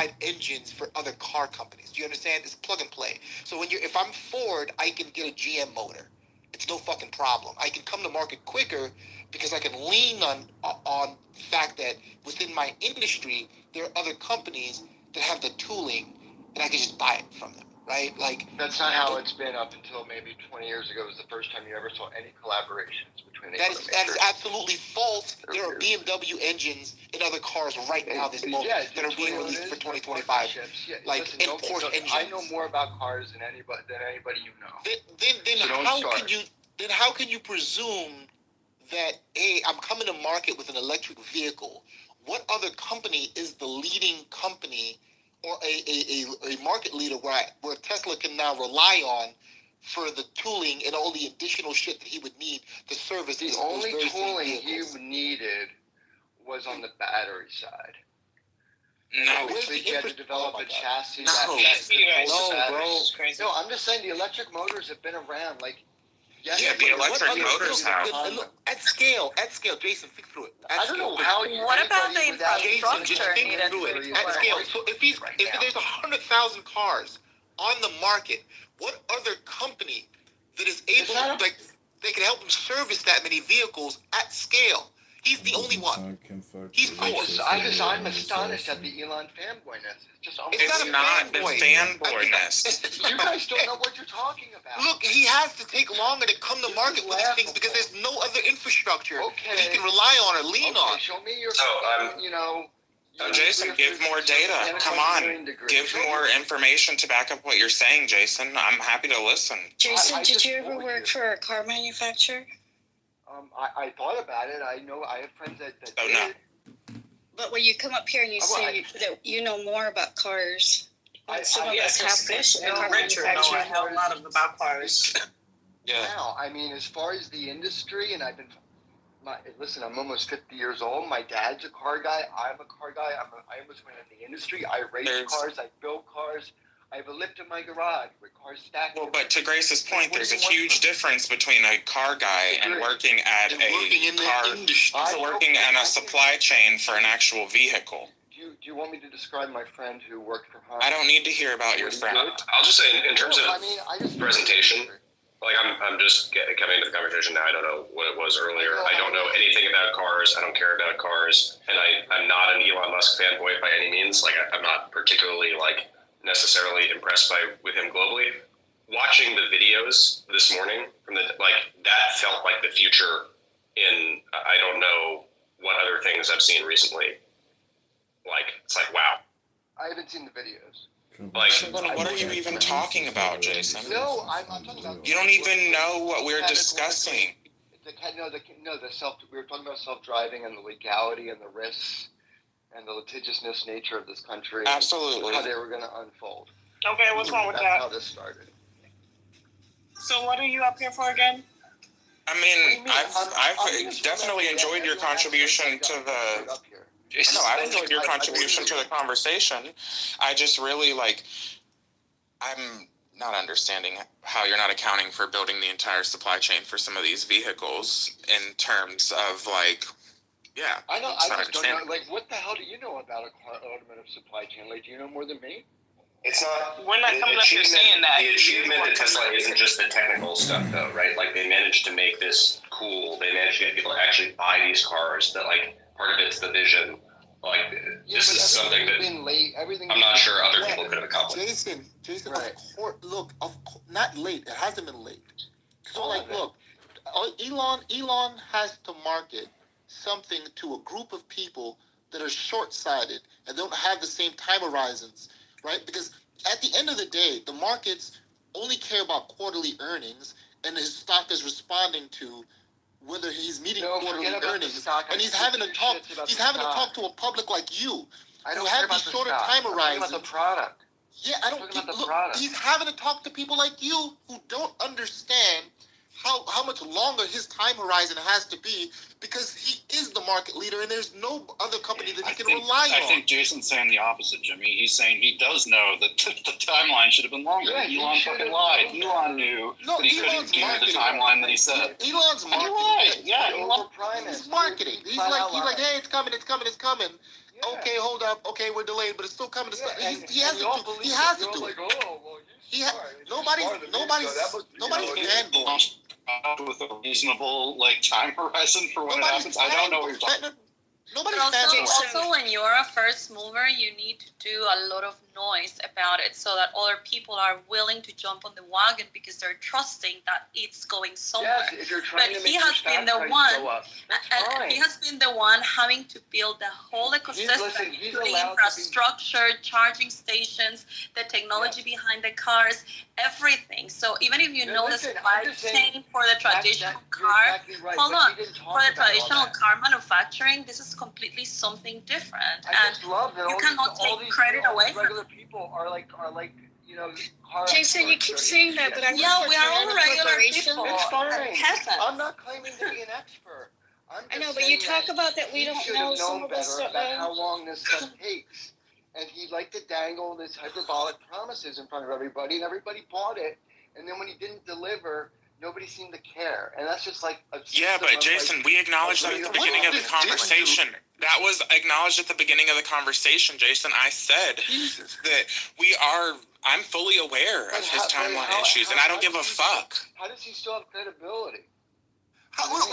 provide engines for other car companies. Do you understand? It's plug and play. So if I'm Ford, I can get a GM motor. It's no fucking problem. I can come to market quicker because I can lean on the fact that within my industry there are other companies that have the tooling, and I can just buy it from them. Right? Like, that's not how it's been up until maybe 20 years ago. It was the first time you ever saw any collaborations between the that is absolutely false. There are BMW engines in other cars right now this moment that are being released for 2025. Yeah, like listen, Porsche engines. I know more about cars than anybody you know. Then so how can you presume that, hey, I'm coming to market with an electric vehicle? What other company is the leading company or a market leader where Tesla can now rely on for the tooling and all the additional shit that he would need to service the only tooling he needed was on the battery side. No, obviously he had to develop a chassis. No, no, I'm just saying the electric motors have been around. Like, yes, yeah, the electric motors have. Look, at scale, Jason, think through it. I don't know how. What about the infrastructure? Just think through it. At scale. So if there's 100,000 cars on the market, what other company that is able to, like, they can help him service that many vehicles at scale? He's the only one. He's I'm astonished at the Elon fanboyness. It's not the fanboyness. You guys don't know what you're talking about. Look, he has to take longer to come to market with these things because there's no other infrastructure that he can rely on or lean on. Show me your, Jason, give more data. Come on. Give more information to back up what you're saying, Jason. I'm happy to listen. Jason, did you ever work for a car manufacturer? I thought about it. I know I have friends that did. No. But when you come up here and you say that you know more about cars, some of us have car manufacturing. Know a hell lot about cars. Yeah. Now, I mean, as far as the industry, and listen, I'm almost 50 years old. My dad's a car guy. I'm a car guy. I almost went in the industry. I race cars. I build cars. I have a lift in my garage where cars stack. Well, but to Grace's point, there's a huge difference between a car guy and working at working in a supply chain for an actual vehicle. Do you want me to describe my friend who worked for Honda? I don't need to hear about your friend. I'll just say, in terms of presentation, like I'm just coming into the conversation now. I don't know what it was earlier. I don't know anything about cars. I don't care about cars, and I'm not an Elon Musk fanboy by any means. Like I'm not particularly necessarily impressed with him globally. Watching the videos this morning from that felt like the future in I don't know what other things I've seen recently. It's wow. I haven't seen the videos. What are you even talking about, Jason? No, I'm talking about. You don't even know what we're discussing. We were talking about self-driving and the legality and the risks and the litigiousness nature of this country. Absolutely. How they were going to unfold. Okay, what's wrong with that? That's how this started. So what are you up here for again? I mean, I've definitely enjoyed your contribution to the. No, I've enjoyed your contribution to the conversation. I just really I'm not understanding how you're not accounting for building the entire supply chain for some of these vehicles in terms of yeah. I know. I just don't know. What the hell do you know about automotive supply chain? Do you know more than me? It's not. We're not coming up here saying that. The achievement at Tesla isn't just the technical stuff, though, right? They managed to make this cool. They managed to get people to actually buy these cars. That part of it's the vision. This is something that I'm not sure other people could have accomplished. Jason, right. Look, not late. It hasn't been late. So, look, Elon has to market something to a group of people that are short-sighted and don't have the same time horizons, right? Because at the end of the day, the markets only care about quarterly earnings, and his stock is responding to whether he's meeting quarterly earnings, and he's having to talk to a public like you who have these shorter time horizons. About the product. Yeah, I don't think. Look, he's having to talk to people like you who don't understand how much longer his time horizon has to be, because he is the market leader and there's no other company that he can rely on. I think Jason's saying the opposite, Jimmy. He's saying he does know that the timeline should have been longer. Yeah, Elon fucking lied. Elon knew that he couldn't do the timeline that he said. Elon's marketing. Right. Yeah, he's marketing. He's like, hey, it's coming. Okay, hold up. Okay, we're delayed, but it's still coming. Yeah, He has to do. He has to do it. Nobody's fanboy. With a reasonable time horizon for when it happens. I don't know what you're talking about. Nobody's Also, when you're a first mover, you need to do a lot of noise about it so that other people are willing to jump on the wagon because they're trusting that it's going somewhere. Yes, if you're trying But to make he your has stock been the price one, go up, that's and fine. he has been the one having to build the whole ecosystem, he's including allowed to be- infrastructure, charging stations, the technology behind the cars, everything. So even if you No, know listen, the supply I'm just saying chain for the traditional you're car, exactly right, hold but on. he didn't talk For the about all traditional that. car manufacturing, this is completely something different. I And just love that you all cannot these, all take these, credit all away these from regular people are like car Jason, you experts keep or saying that, but I idiots. yeah, work we for are all Toyota regular Corporation. people. It's fine. Peasants. I'm not claiming to be an expert. I'm I just know, but you saying talk about that we he don't should know have some known of this better stuff. about how long this stuff takes. And he liked to dangle this hyperbolic promises in front of everybody, and everybody bought it. And then when he didn't deliver, nobody seemed to care. And that's just like a Yeah, system but of, Jason, we acknowledged that at the beginning of the conversation. That was acknowledged at the beginning of the conversation, Jason. I said that I'm fully aware of his timeline issues, and I don't give a fuck. How does he still have credibility?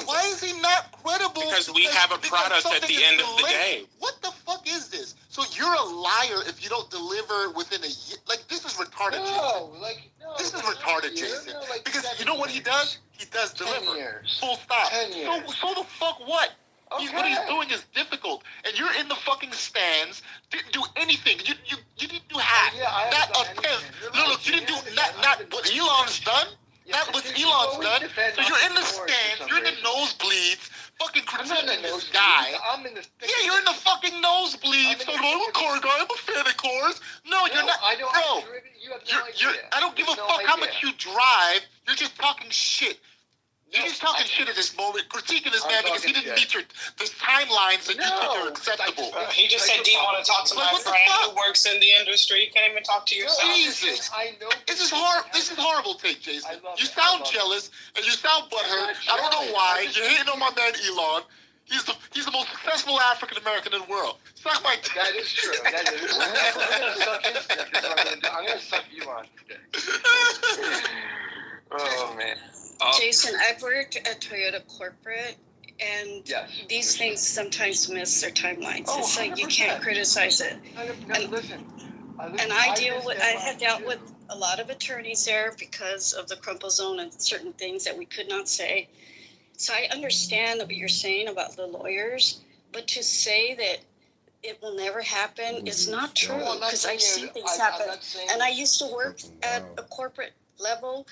Why is he not credible? Because we have a product at the end of the day. What the fuck is this? So you're a liar if you don't deliver within a year. This is retarded, Jason. This is retarded, Jason. Because you know what he does? He does 10 deliver. years. Full stop. 10 years. So the fuck what? Okay. What he's doing is difficult, and you're in the fucking stands. Didn't do anything. You didn't do half. Yeah, I not haven't done a tenth. anything. Look, you didn't do not what Elon's done. Not what Elon's done. So you're in the stands. You're in the nosebleeds. Fucking critiquing this guy. I'm in the. Yeah, you're in the fucking nosebleeds. So I'm a car guy. I'm a fan of cars. No, you're not, I don't. bro. You have no idea. I don't give a You have fuck no how idea. much you drive. You're just talking shit. You're just talking shit at this moment, critiquing this I'm man because he talking didn't meet the timelines that you think are acceptable. He just said, do you want to talk to my What the friend fuck? who works in the industry? You can't even talk to yourself. Jesus. I know. This is horrible take, Jason. I love You it. sound I love jealous and you sound butthurt. I don't know why. You're hating on my man Elon. He's the most successful African American in the world. Suck my dick. That is true. That is true. I'm gonna suck you on today. Oh, man. Jason, I've worked at Toyota Corporate, and Yes. these things sometimes miss their timelines. Oh, It's like you 100%. can't criticize it. Listen. And I have dealt with a lot of attorneys there because of the crumple zone and certain things that we could not say. So I understand what you're saying about the lawyers, but to say that it will never happen is not true, No, I'm not because I've saying seen it. things I'm happen. not saying And I used to work at a corporate level,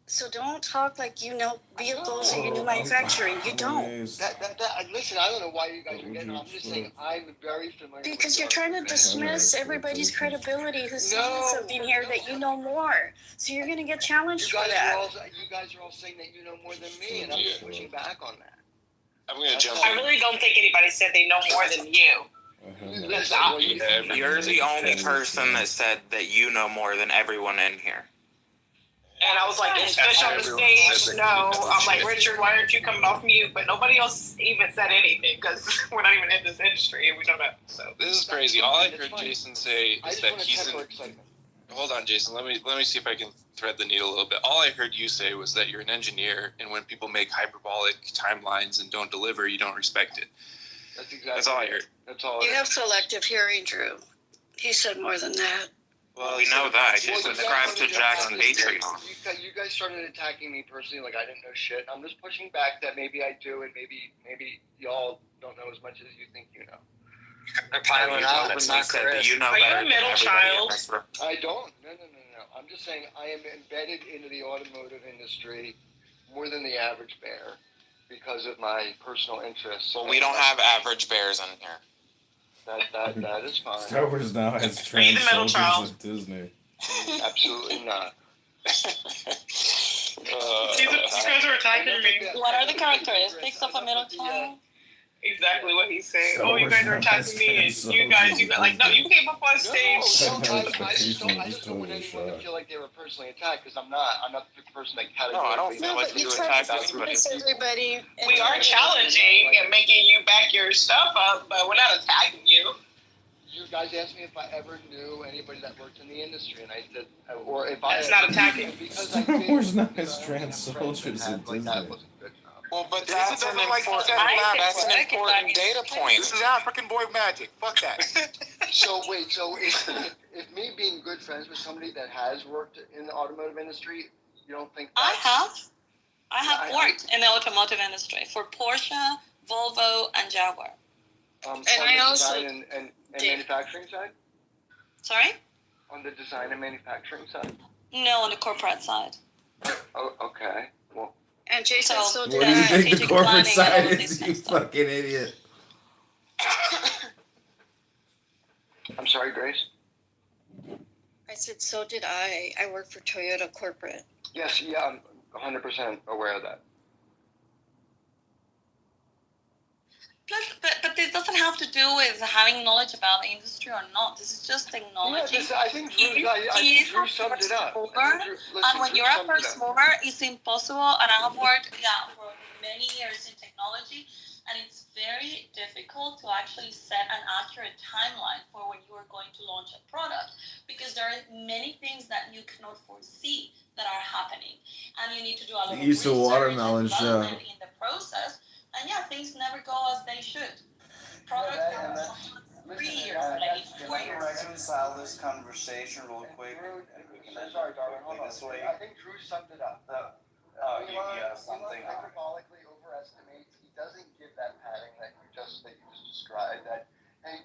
so don't talk like you know vehicles or you know manufacturing. You don't. Listen, I don't know why you guys are getting. I'm just saying I'm very familiar. Because with you're trying to dismiss everybody's credibility who's saying something here that you know more. So you're going to get challenged for that. You guys are all saying that you know more than me, and I'm just pushing back on that. I'm gonna jump I in. really don't think anybody said they know more than you. You're the only person that said that you know more than everyone in here. And I was like, especially on the stage, no. I'm like, Richard, why aren't you coming off mute? But nobody else even said anything because we're not even in this industry and we don't know. So This is crazy. All I heard Jason say I is just that want to he's temper in. excitement. Hold on, Jason. Let me see if I can thread the needle a little bit. All I heard you say was that you're an engineer, and when people make hyperbolic timelines and don't deliver, you don't respect it. That's exactly. That's all I heard. That's all. You have selective hearing, Drew. He said more than that. Well, we know that. Just Well, subscribe to Jack's Patreon. Patreon. You guys started attacking me personally, like I didn't know shit. I'm just pushing back that maybe I do, and maybe y'all don't know as much as you think you know. They're piling on it. Said that you know Are you better a than middle everybody child? in this room. I don't. No. I'm just saying I am embedded into the automotive industry more than the average bear because of my personal interests. Well, we don't have average bears in here. That is fine. Star Wars now has Are you trained the middle soldiers child? at Disney. Absolutely not. These guys are attacking me. What are the characteristics of a middle child? Exactly what he's saying. So Oh, you guys are it's not attacking me, and so you guys, like, no, you came up on No, stage. I just don't want anyone to feel like they were personally attacked because I'm not. I'm not the person that categorically. I don't feel No, like but you you try attacked to everybody. dismiss everybody. We are challenging and making you back your stuff up, but we're not attacking you. you guys asked me if I ever knew anybody that worked in the industry, and I said, or if That's I. not attacking. Because Star I did, Wars not because as I only trans have friends soldiers that at had, like, Disney. that wasn't good enough. Well, but Jason that's an doesn't like important, Star that's an Wars. important data point. This is African boy magic. Fuck that. So wait, so if me being good friends with somebody that has worked in the automotive industry, you don't think I that's- have worked in the automotive industry for Porsche, Volvo, and Jaguar. on I the also design and did. manufacturing side? Sorry? On the design and manufacturing side? No, on the corporate side. Oh, okay. Well, And Jason, So, so What did do you I. think the strategic corporate planning and side all is, this you kind of stuff. fucking idiot? I'm sorry, Grace? I said, so did I. I work for Toyota corporate. Yes, yeah, I'm 100% aware of that. Plus, but this doesn't have to do with having knowledge about the industry or not. This is just technology. I think Drew summed it up. And when you're a first mover, it's impossible. And I have worked, for many years in technology, and it's very difficult to actually set an accurate timeline for when you are going to launch a product, because there are many things that you cannot foresee that are happening, and you need to do a lot of Use the research watermelon and development in the process. And yeah, things never go as they should. Products are sometimes 3 years late, 4 years. Reconcile this conversation real quick. Sorry, darling, hold on. This way. I think Drew summed it up. You have something. Elon hyperbolically overestimates. He doesn't give that padding that you just described. That, hey,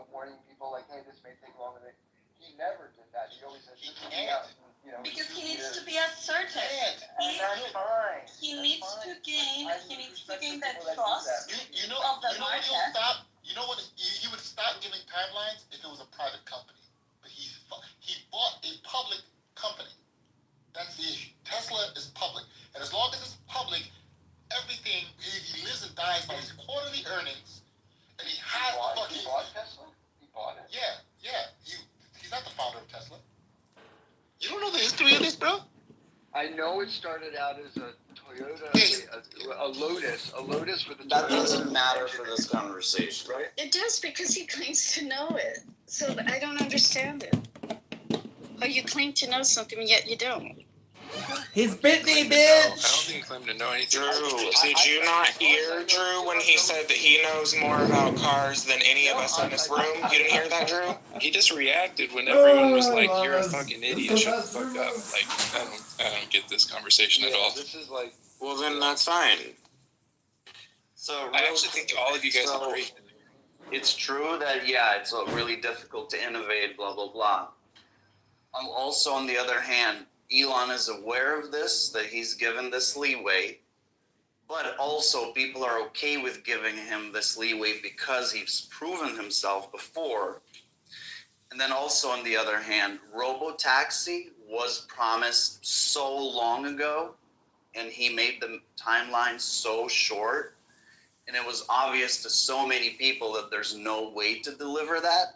warning people like, hey, this may take longer than. He never did that. He always said, He can't. Because he needs to be assertive. He needs to gain the trust You know of the what market. he'll stop? You know what? He would stop giving timelines if it was a private company. But he bought a public company. That's the issue. Tesla is public, and as long as it's public, everything he lives and dies by his quarterly earnings, and he has the fucking. He bought Tesla. He bought it. Yeah. He's not the founder of Tesla. You don't know the history of this, bro? I know it started out as a Toyota, a Lotus with a That Toyota. doesn't matter for this conversation, right? It does, because he claims to know it. So I don't understand it. Or you claim to know something, yet you don't. He's Britney, I don't bitch! think he claimed to know anything. Drew, did you not hear Drew when he said that he knows more about cars than any of us in this room? You didn't hear that, Drew? He just reacted when everyone was like, Oh, "You're a that's- fucking idiot. Shut the fuck up." Like, I don't get this conversation at all. This is like. Well, then that's fine. So I actually think all of you guys agree. It's true that it's really difficult to innovate, blah blah blah. Also, on the other hand, Elon is aware of this, that he's given this leeway, but also people are okay with giving him this leeway because he's proven himself before. And then also, on the other hand, Robotaxi was promised so long ago, and he made the timeline so short, and it was obvious to so many people that there's no way to deliver that.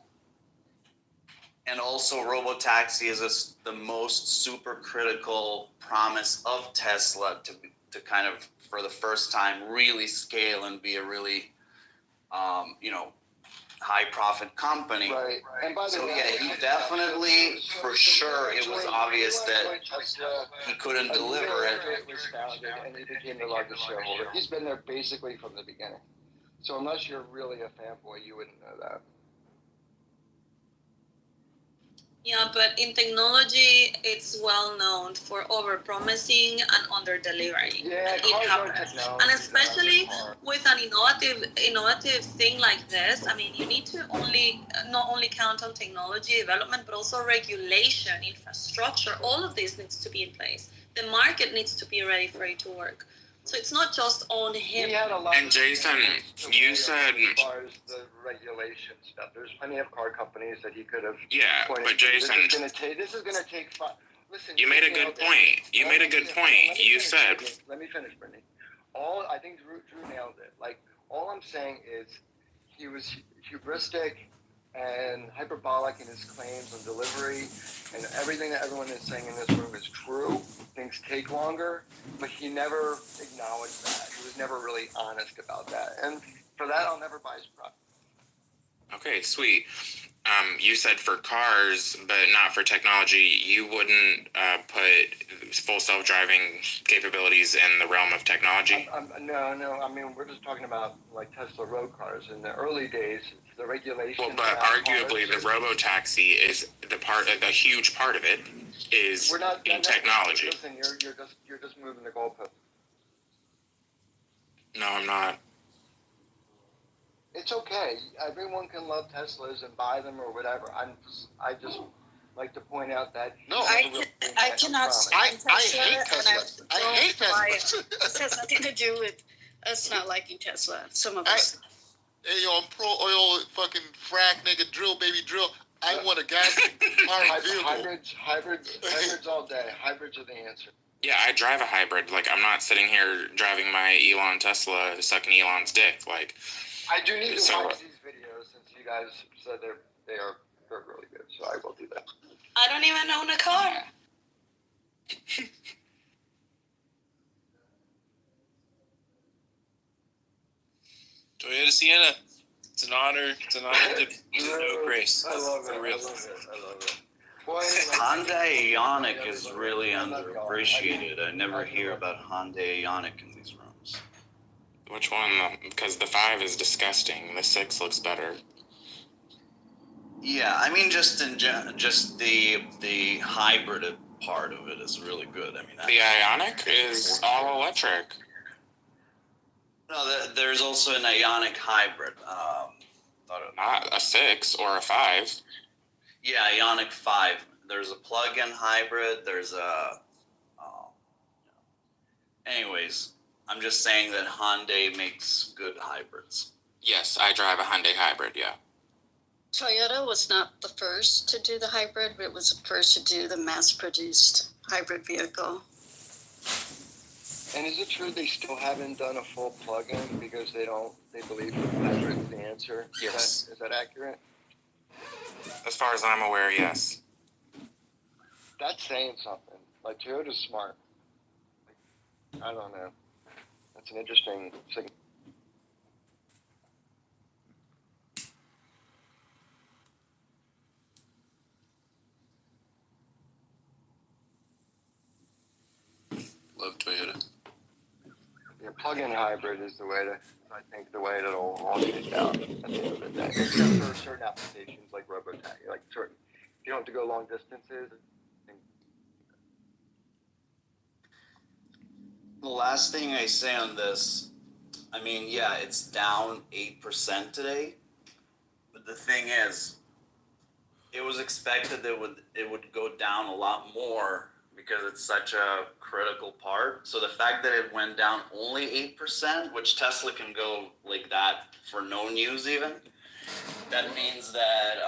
And also, Robotaxi is the most super critical promise of Tesla to kind of, for the first time, really scale and be a really, high profit company. Right. And by the So way, he definitely, for sure, it was obvious that he couldn't deliver it. It was founded, and he became the largest shareholder. He's been there basically from the beginning. So unless you're really a fanboy, you wouldn't know that. Yeah, but in technology, it's well known for over-promising and under-delivering. Yeah, And it cars are happens. technology. And especially with an innovative thing like this, I mean, you need to not only count on technology development, but also regulation, infrastructure. All of this needs to be in place. The market needs to be ready for it to work. So it's not just on him. He had a lot And of Jason, you said- as far as the regulation stuff, there's plenty of car companies that he could have. Yeah, pointed but to. Jason, This is gonna take five. Listen. you made a good point. You made a good point. You said, Let me finish, Brittany. I think Drew nailed it. Like, all I'm saying is he was hubristic and hyperbolic in his claims on delivery, and everything that everyone is saying in this room is true. Things take longer, but he never acknowledged that. He was never really honest about that. And for that, I'll never buy his product. okay, sweet. You said for cars, but not for technology. You wouldn't put full self-driving capabilities in the realm of technology? No. I mean, we're just talking about like Tesla road cars. In the early days, the regulation. Well, but arguably, the robo-taxi is a huge part of it is in technology. Listen, you're just moving the goalpost. No, I'm not. It's okay. Everyone can love Teslas and buy them or whatever. I just like to point out that I cannot stand I Tesla, hate and Teslas. I hate Teslas. This has nothing to do with us not liking Tesla. Some of us. Hey, yo, I'm pro oil fucking frack nigga drill baby drill. I want a gas powered vehicle. Hybrids all day. Hybrids are the answer. Yeah, I drive a hybrid. Like, I'm not sitting here driving my Elon Tesla, sucking Elon's dick. Like, I do need to watch these videos since you guys said they're really good. So I will do that. I don't even own a car. Toyota Sienna. It's an honor. It's an honor to know Grace. I love it. Real. I love it. Boy, Hyundai Ioniq is really underappreciated. I never hear about Hyundai Ioniq in these rooms. which one? Because the 5 is disgusting. The 6 looks better. Yeah, I mean, just the hybrid part of it is really good. I mean, The Ioniq is all electric. No, there's also an Ioniq hybrid. Not a 6 or a 5. Yeah, Ioniq 5. There's a plug-in hybrid. There's a. Anyways, I'm just saying that Hyundai makes good hybrids. Yes, I drive a Hyundai hybrid, yeah. Toyota was not the first to do the hybrid, but it was the first to do the mass-produced hybrid vehicle. And is it true they still haven't done a full plug-in because they believe hybrid is the answer? Yes. Is that accurate? As far as I'm aware, yes. That's saying something. Like, Toyota's smart. I don't know. That's an interesting thing. Love Toyota. Yeah, plug-in hybrid is the way that'll all shake out at the end of the day. Except for certain applications like robotaxi, like certain, if you don't have to go long distances. The last thing I say on this, I mean, yeah, it's down 8% today, but the thing is, it was expected that it would go down a lot more because it's such a critical part. So the fact that it went down only 8%, which Tesla can go like that for no news even, that means that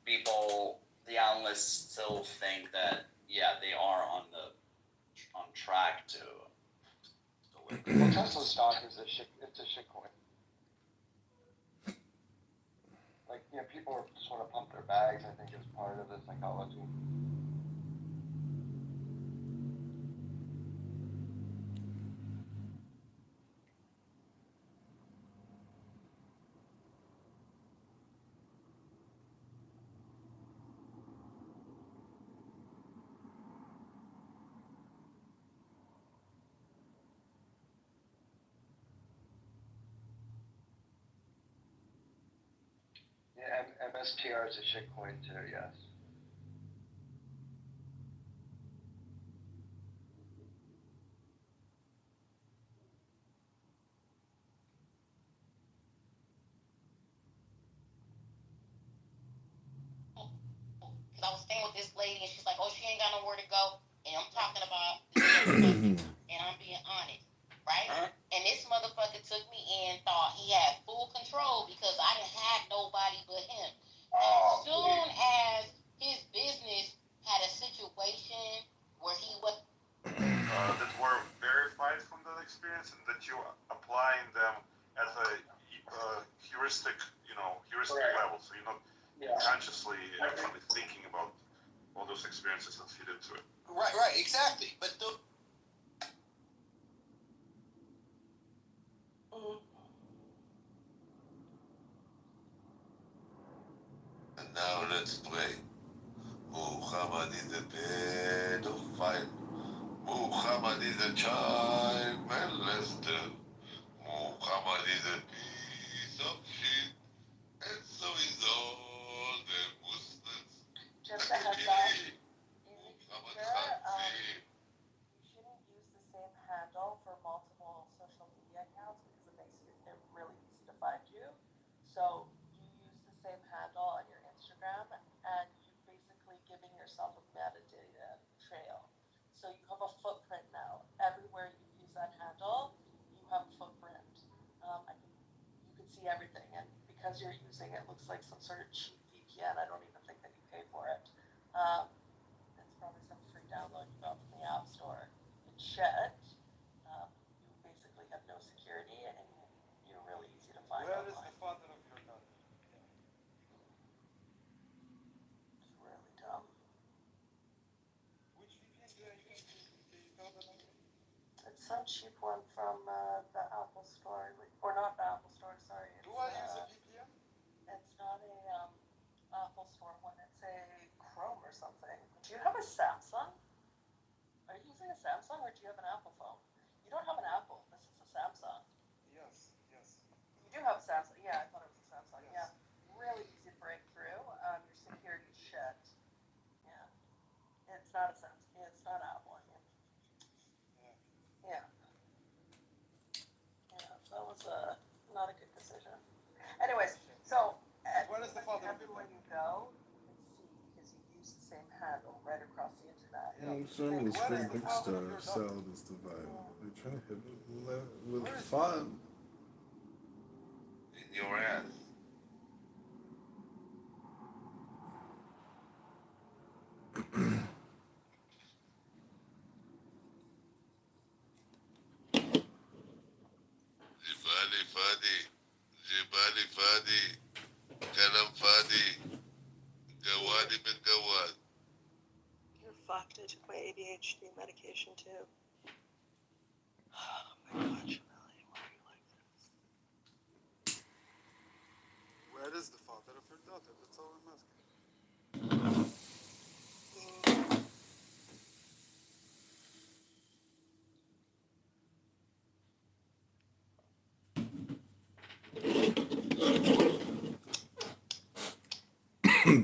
the analysts still think that, yeah, they are on track to Well, Tesla stock is it's a shitcoin. Like, you know, people just want to pump their bags, I think, is part of the psychology. Yeah, MSTR is a shitcoin too, yes. I was staying with this lady and she's like, oh, she ain't got nowhere to go. And I'm talking about this and I'm being honest, right? And this motherfucker took me in, thought he had full control because I didn't have nobody but him. As soon as his business had a situation where he was that were verified from that experience and that you applying them at a heuristic level. So you're not consciously actually thinking about all those experiences that feed into it. Right, exactly. But And is a pedophile. Muhammad is a child molester. Muhammad is a piece of shit. And so is all the Muslims. Just a heads up. In the future, you shouldn't use the same handle for multiple social media accounts because it makes it really easy to find you. So you use the same handle on your Instagram and you're basically giving yourself a metadata trail. So you have a footprint now. Everywhere you use that handle, you have a footprint. You can see everything, and because you're using it, looks like some sort of cheap VPN. I don't even think that you pay for it. It's probably some free download you got from the App Store. It's shit. You basically have no security, and you're really easy to find. Where is the father of your daughter? It's really dumb. Which VPN do you use? It's some cheap one from the Apple Store, or not the Apple Store. Sorry. Do I use a VPN? It's not a Apple Store one. It's a Chrome or something. Do you have a Samsung? Are you using a Samsung or do you have an Apple phone? You don't have an Apple. This is a Samsung. Yes. You do have a Samsung. Yeah, I thought it was a Samsung. Yes. Yeah. Really easy to break through. Your security is shit. Yeah. It's not a Samsung. It's not Apple. Yeah. That was not a good decision. Anyways, so everywhere you go, you can see because you use the same handle right across the internet. I'm trying to spend big star sell this device. They're trying to hit it with fun. In your ass. Jibali Fadi, Kalam Fadi, Gawadi bin Gawad. You're fucked. I took my ADHD medication too. Oh my god, Jamali, why are you like this? Where is the father of your daughter? That's all I'm asking.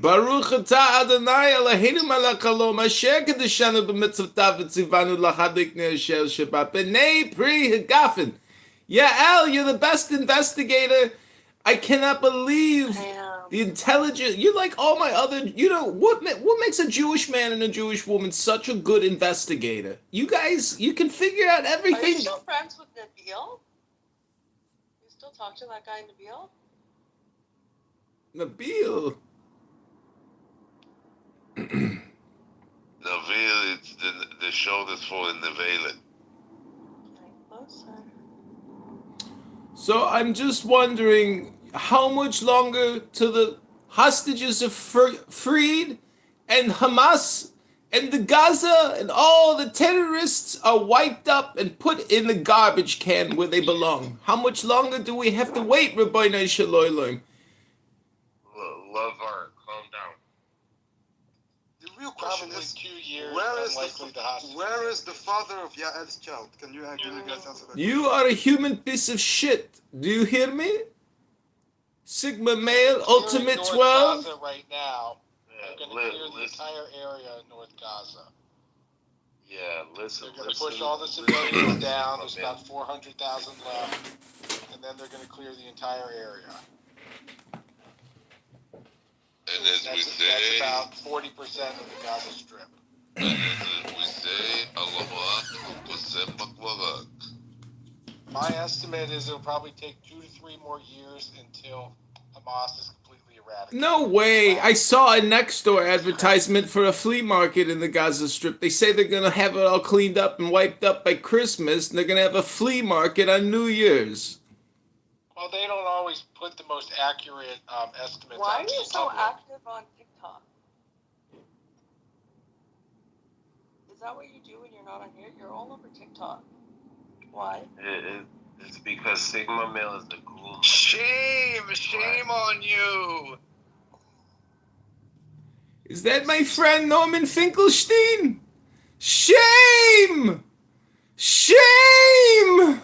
Baruch atah Adonai Eloheinu melech haolam asher kedeshanu b'mitzvotav v'tzivanu lachadik ne'asher Shabbat b'nei pri hagafen. Yael, you're the best investigator. I cannot believe the intelligence. You're like all my other. You know what makes a Jewish man and a Jewish woman such a good investigator? You guys, you can figure out everything. Are you still friends with Nabil? You still talk to that guy Nabil? Nabil. Nabil, it's the show that's for the Nevelet. So I'm just wondering how much longer till the hostages are freed and Hamas and the Gaza and all the terrorists are wiped up and put in the garbage can where they belong. How much longer do we have to wait, Rabbeinu Shalom? Love art, calm down. The real question Probably is, 2 years. where is the father of Yael's child? Can you guys answer that? You are a human piece of shit. Do you hear me? Sigma male, ultimate North 12. Gaza right now. They're going to clear the entire area in North Gaza. Yeah, listen. They're going to push all the civilians down. There's about 400,000 left, and then they're going to clear the entire area. And as we say, that's about 40% of the Gaza Strip. and as we say, Allah Qasem Makwarak. My estimate is it'll probably take 2 to 3 more years until Hamas is completely eradicated. No way. I saw a next door advertisement for a flea market in the Gaza Strip. They say they're going to have it all cleaned up and wiped up by Christmas, and they're going to have a flea market on New Year's. Well, they don't always put the most accurate estimates. Why are you so active on TikTok? Is that what you do when you're not on here? You're all over TikTok. Why? It's because Sigma male is the cool. Shame on you. Is that my friend Norman Finkelstein? Shame! Shame!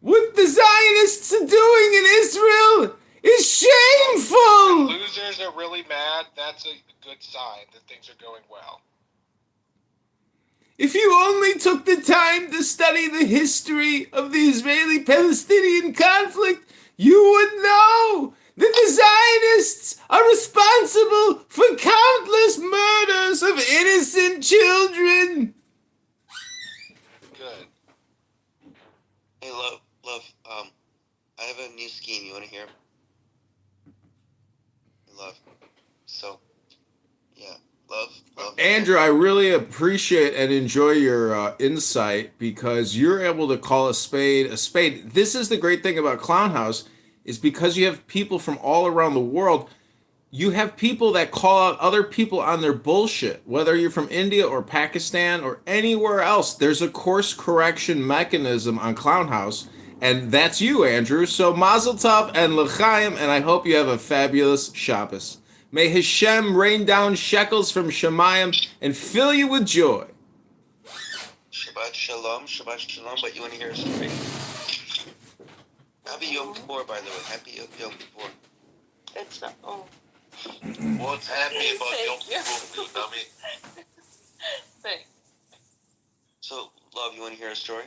What the Zionists are doing in Israel is shameful! When losers are really mad, that's a good sign that things are going well. If you only took the time to study the history of the Israeli-Palestinian conflict, you would know that the Zionists are responsible for countless murders of innocent children. Good. Hey, love, I have a new scheme. You want to hear? Love. So, yeah, love. Andrew, I really appreciate and enjoy your insight because you're able to call a spade a spade. This is the great thing about Clown House is because you have people from all around the world. You have people that call out other people on their bullshit, whether you're from India or Pakistan or anywhere else. There's a course correction mechanism on Clown House, and that's you, Andrew. So Mazel Tov and L'chaim, and I hope you have a fabulous Shabbos. May Hashem rain down shekels from Shemayim and fill you with joy. Shabbat shalom, but you want to hear a story? Happy Yom Kippur, by the way. Happy Yom Kippur. It's not. Oh. What's happy about Yom Kippur, dummy? Thanks. So, love, you want to hear a story?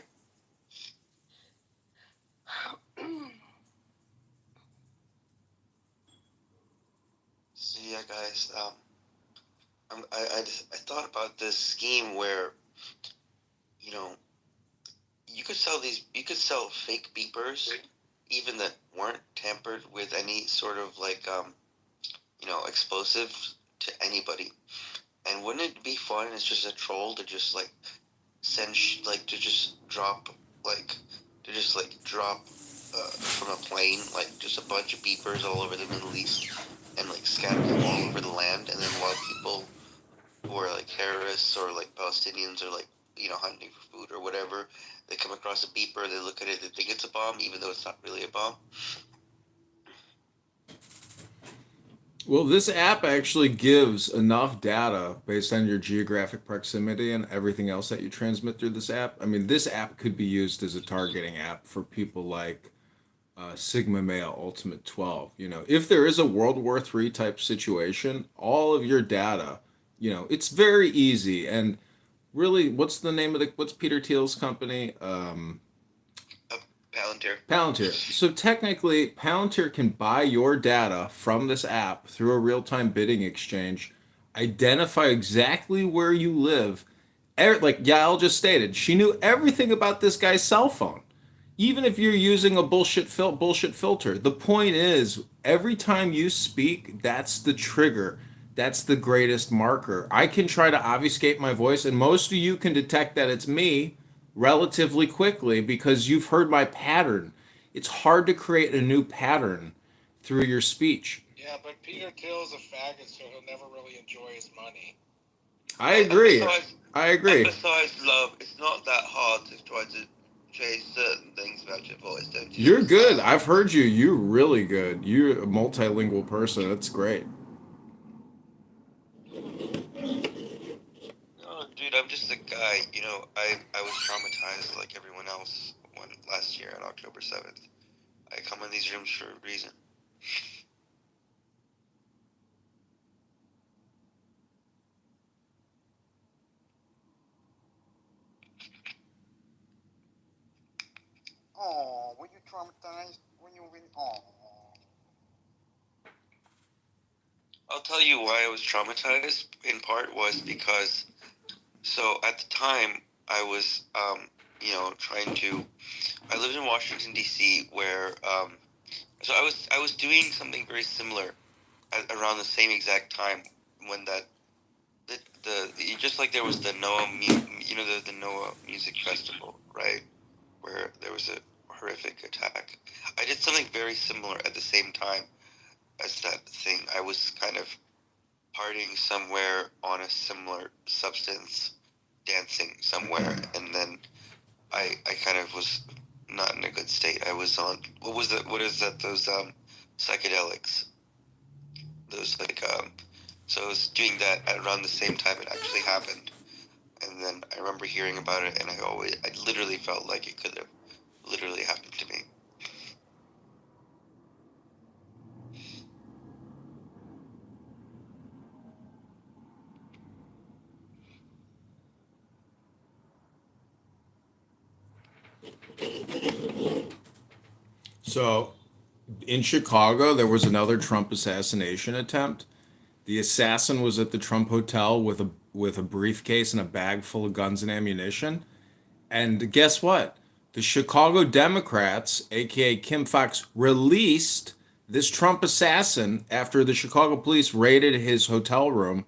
So yeah, guys, I thought about this scheme where, you know, you could sell fake beepers, even that weren't tampered with any sort of like explosive to anybody. And wouldn't it be fun? It's just a troll to just like send drop from a plane like just a bunch of beepers all over the Middle East and like scatter them all over the land, and then while people who are like terrorists or like Palestinians or like hunting for food or whatever, they come across a beeper, they look at it, they think it's a bomb, even though it's not really a bomb. Well, this app actually gives enough data based on your geographic proximity and everything else that you transmit through this app. I mean, this app could be used as a targeting app for people like Sigma Male Ultimate 12. If there is a World War III type situation, all of your data, it's very easy. And really, what's Peter Thiel's company? Palantir. So technically, Palantir can buy your data from this app through a real-time bidding exchange, identify exactly where you live. Like Yael just stated, she knew everything about this guy's cell phone. Even if you're using a bullshit filter. The point is, every time you speak, that's the trigger. That's the greatest marker. I can try to obfuscate my voice, and most of you can detect that it's me relatively quickly because you've heard my pattern. It's hard to create a new pattern through your speech. Yeah, but Peter Thiel's a faggot, so he'll never really enjoy his money. I agree. Besides, love, it's not that hard to try to change certain things about your voice, don't you? You're good. I've heard you. You're really good. You're a multilingual person. That's great. Dude, I'm just a guy, I was traumatized like everyone else last year on October 7th. I come in these rooms for a reason. Oh, were you traumatized? I'll tell you why I was traumatized, in part, was because so at the time, I was, I lived in Washington, D.C., where, so I was doing something very similar around the same exact time when just like there was the NOAA, the NOAA Music Festival, right, where there was a horrific attack. I did something very similar at the same time as that thing. I was kind of partying somewhere on a similar substance, dancing somewhere, and then I kind of was not in a good state. I was on those psychedelics, those like So I was doing that at around the same time it actually happened. And then I remember hearing about it, and I literally felt like it could have literally happened to me. So, in Chicago, there was another Trump assassination attempt. The assassin was at the Trump Hotel with a briefcase and a bag full of guns and ammunition. And guess what? The Chicago Democrats, aka Kim Foxx, released this Trump assassin after the Chicago police raided his hotel room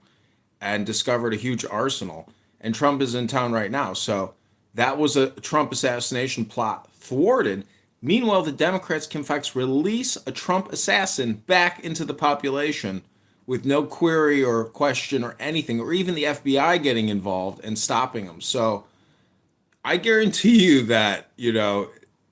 and discovered a huge arsenal. And Trump is in town right now. So that was a Trump assassination plot thwarted. Meanwhile, the Democrats, Kim Foxx, release a Trump assassin back into the population with no query or question or anything, or even the FBI getting involved and stopping him. So I guarantee you that,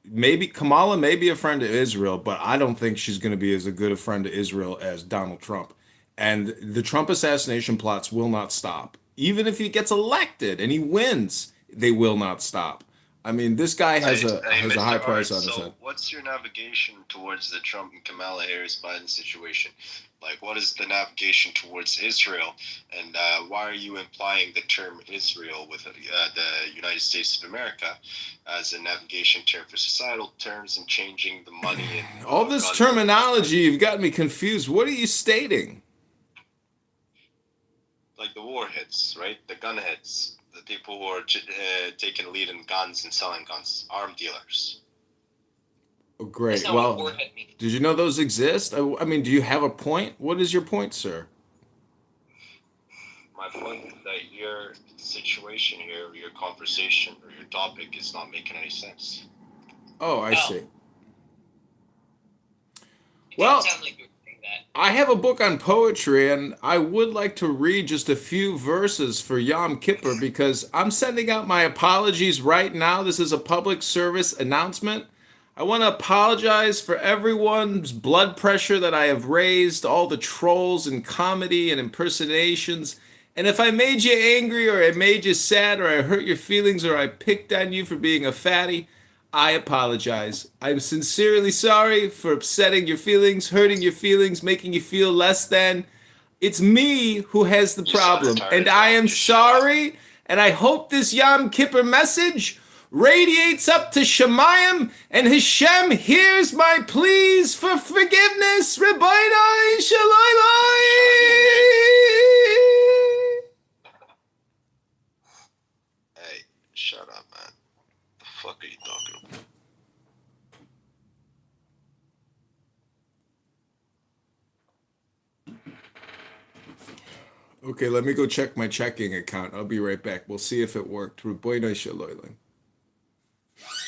maybe Kamala may be a friend to Israel, but I don't think she's going to be as a good a friend to Israel as Donald Trump. And the Trump assassination plots will not stop. Even if he gets elected and he wins, they will not stop. I mean, this guy has a high price on his head. What's your navigation towards the Trump and Kamala Harris Biden situation? Like, what is the navigation towards Israel, and why are you implying the term Israel with the United States of America as a navigation term for societal terms and changing the money? And all this terminology, you've got me confused. What are you stating? Like the warheads, right? The gunheads. The people who are taking the lead in guns and selling guns, armed dealers. Oh, great. Well, did you know those exist? I mean, do you have a point? What is your point, sir? My point is that your situation here, your conversation, or your topic is not making any sense. Oh, I see. Well, I have a book on poetry, and I would like to read just a few verses for Yom Kippur because I'm sending out my apologies right now. This is a public service announcement. I want to apologize for everyone's blood pressure that I have raised, all the trolls and comedy and impersonations. And if I made you angry or I made you sad or I hurt your feelings or I picked on you for being a fatty, I apologize. I'm sincerely sorry for upsetting your feelings, hurting your feelings, making you feel less than. It's me who has the problem, and I am sorry, and I hope this Yom Kippur message radiates up to Shemayim, and Hashem hears my pleas for forgiveness. Rabbeinu Shalom. Hey, shut up, man. The fuck are you talking about? Okay, let me go check my checking account. I'll be right back. We'll see if it worked. Rabbeinu Shalom.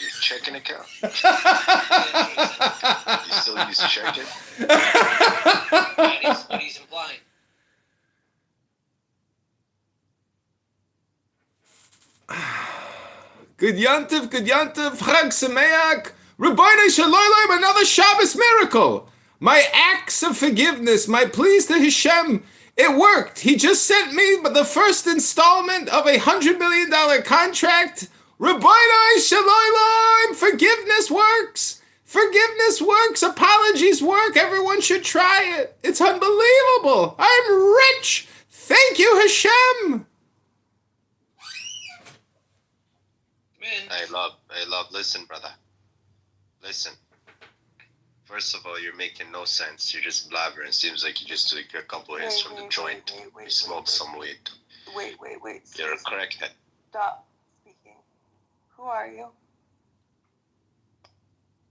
Your checking account? You still use checking? What he's implying. Good Yantiv, Chag Sameach, Rabbeinu Shalom, another Shabbos miracle. My acts of forgiveness, my pleas to Hashem, it worked. He just sent me the first installment of $100 million contract. Rabbeinu Shalom, forgiveness works. Forgiveness works. Apologies work. Everyone should try it. It's unbelievable. I'm rich. Thank you, Hashem. Hey, love, listen, brother. Listen. First of all, you're making no sense. You're just blabbering. Seems like you just took a couple of hits from the joint. You smoked some weed. Wait. You're a crackhead. Stop speaking. Who are you?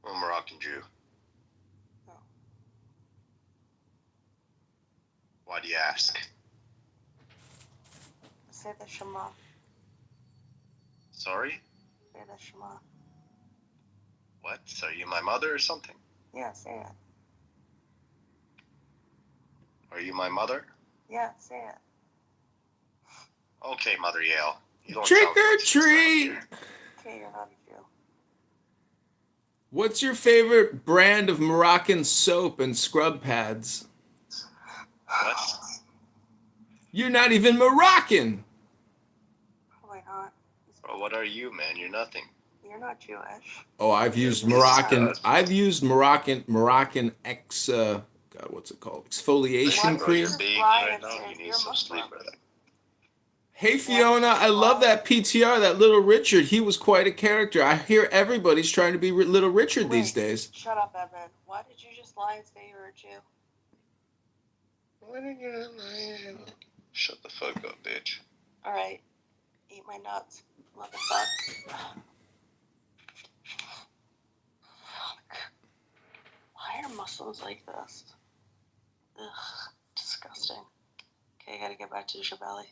I'm a Moroccan Jew. No. Why do you ask? Say the Shema. Sorry? Say the Shema. What? Are you my mother or something? Yeah, say it. Are you my mother? Yeah, say it. Okay, Mother Yale. You don't Trick sound or like treat. Okay, you're not a Jew. What's your favorite brand of Moroccan soap and scrub pads? What? You're not even Moroccan. Probably not. Bro, what are you, man? You're nothing. You're not Jewish. Oh, I've used Moroccan. I've used Moroccan God, what's it called? Exfoliation cream. You're big right now. You need some sleep, brother. Hey Fiona, I love that PTR. That Little Richard, he was quite a character. I hear everybody's trying to be Little Richard these days. Shut up, Evan. Why did you just lie and say you were a Jew? Why did you lie? Shut the fuck up, bitch. All right, eat my nuts. Love the fuck. Why are Muslims like this? Ugh, disgusting. Okay, I gotta get back to Jabali.